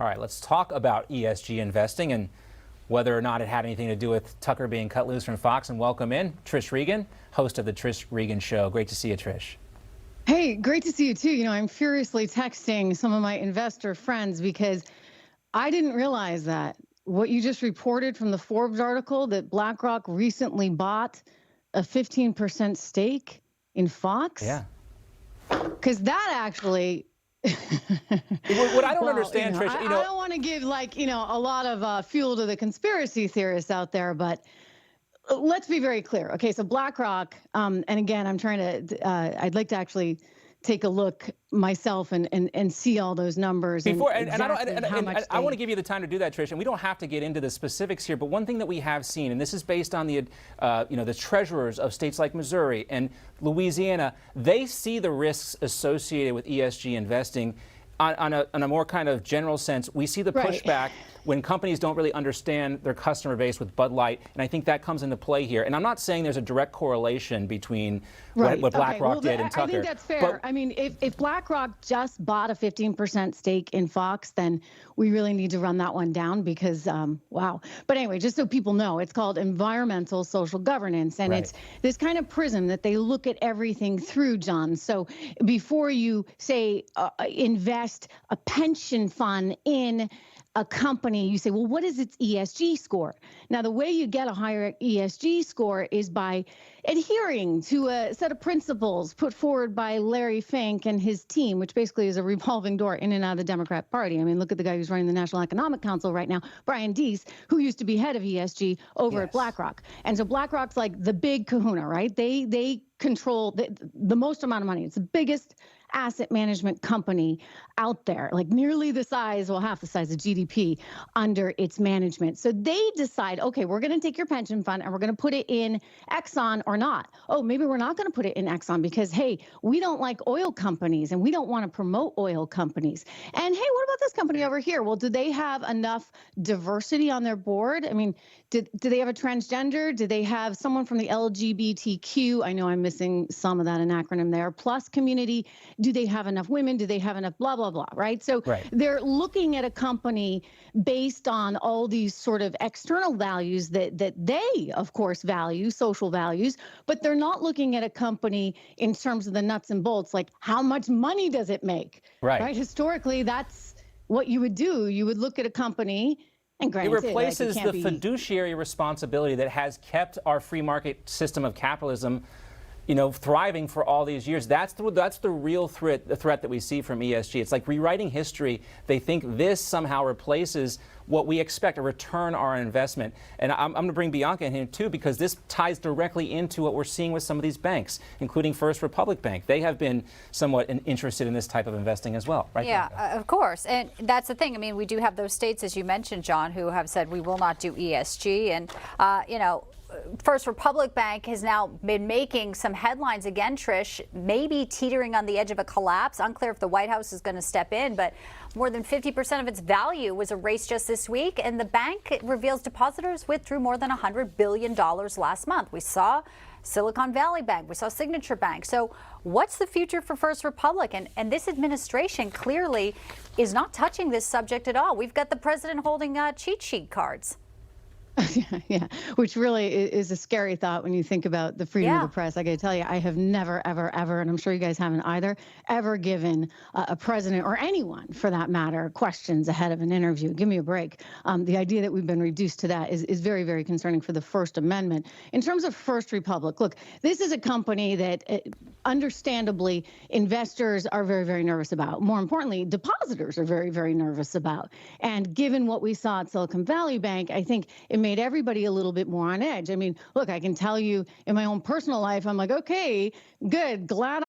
All right, let's talk about ESG investing and whether or not it had anything to do with Tucker being cut loose from Fox. And welcome in Trish Regan, host of the Trish Regan Show. Great to see you, Trish. Hey, great to see you too. You know, I'm furiously texting some of my investor friends because I didn't realize that what you just reported from the Forbes article that BlackRock recently bought a 15% stake in Fox. Yeah. Because that actually... What I don't understand, Trish, I don't want to give a lot of fuel to the conspiracy theorists out there, but let's be very clear. Okay, so BlackRock, and again, I'm trying to, I'd like to actually take a look myself and see all those numbers. I want to give you the time to do that, Trish, and we don't have to get into the specifics here, but one thing that we have seen, and this is based on the, the treasurers of states like Missouri and Louisiana, they see the risks associated with ESG investing on a more kind of general sense. We see the pushback when companies don't really understand their customer base with Bud Light, and I think that comes into play here. And I'm not saying there's a direct correlation between what BlackRock did and Tucker. I think that's fair. I mean, if BlackRock just bought a 15% stake in Fox, then we really need to run that one down because, wow. But anyway, just so people know, it's called environmental social governance, and it's this kind of prism that they look at everything through, John. So before you say invest a pension fund in a company, you say, well, what is its ESG score? Now, the way you get a higher ESG score is by adhering to a set of principles put forward by Larry Fink and his team, which basically is a revolving door in and out of the Democrat Party. I mean, look at the guy who's running the National Economic Council right now, Brian Deese, who used to be head of ESG over at BlackRock. And so BlackRock's like the big kahuna, right? They control the most amount of money. It's the biggest asset management company out there, like nearly the size, well, half the size of GDP under its management. So they decide, okay, we're going to take your pension fund and we're going to put it in Exxon or not. Oh, maybe we're not going to put it in Exxon because, hey, we don't like oil companies and we don't want to promote oil companies. And hey, what about this company over here? Well, do they have enough diversity on their board? I mean, do they have a transgender? Do they have someone from the LGBTQ? I know I'm missing some of that, an acronym there. Plus community. Do they have enough women? Do they have enough blah, blah, blah, right? So they're looking at a company based on all these sort of external values that they, of course, value, social values, but they're not looking at a company in terms of the nuts and bolts, like how much money does it make, right? Historically, that's what you would do. You would look at a company and granted, it replaces the fiduciary responsibility that has kept our free market system of capitalism thriving for all these years. That's the real threat that we see from ESG. It's like rewriting history. They think this somehow replaces what we expect, a return on our investment. And I'm going to bring Bianca in here too, because this ties directly into what we're seeing with some of these banks, including First Republic Bank. They have been somewhat interested in this type of investing as well, right? Yeah, of course. And that's the thing. I mean, we do have those states, as you mentioned, John, who have said we will not do ESG. And, First Republic Bank has now been making some headlines again, Trish, maybe teetering on the edge of a collapse. Unclear if the White House is going to step in, but more than 50% of its value was erased just this week. And the bank reveals depositors withdrew more than $100 billion last month. We saw Silicon Valley Bank. We saw Signature Bank. So what's the future for First Republic? And this administration clearly is not touching this subject at all. We've got the president holding cheat sheet cards. Yeah, which really is a scary thought when you think about the freedom of the press. I got to tell you, I have never, ever, ever, and I'm sure you guys haven't either, ever given a president or anyone, for that matter, questions ahead of an interview. Give me a break. The idea that we've been reduced to that is very, very concerning for the First Amendment. In terms of First Republic, look, this is a company that understandably investors are very, very nervous about. More importantly, depositors are very, very nervous about. And given what we saw at Silicon Valley Bank, I think it made everybody a little bit more on edge. I mean, look, I can tell you in my own personal life, I'm like, okay, good, glad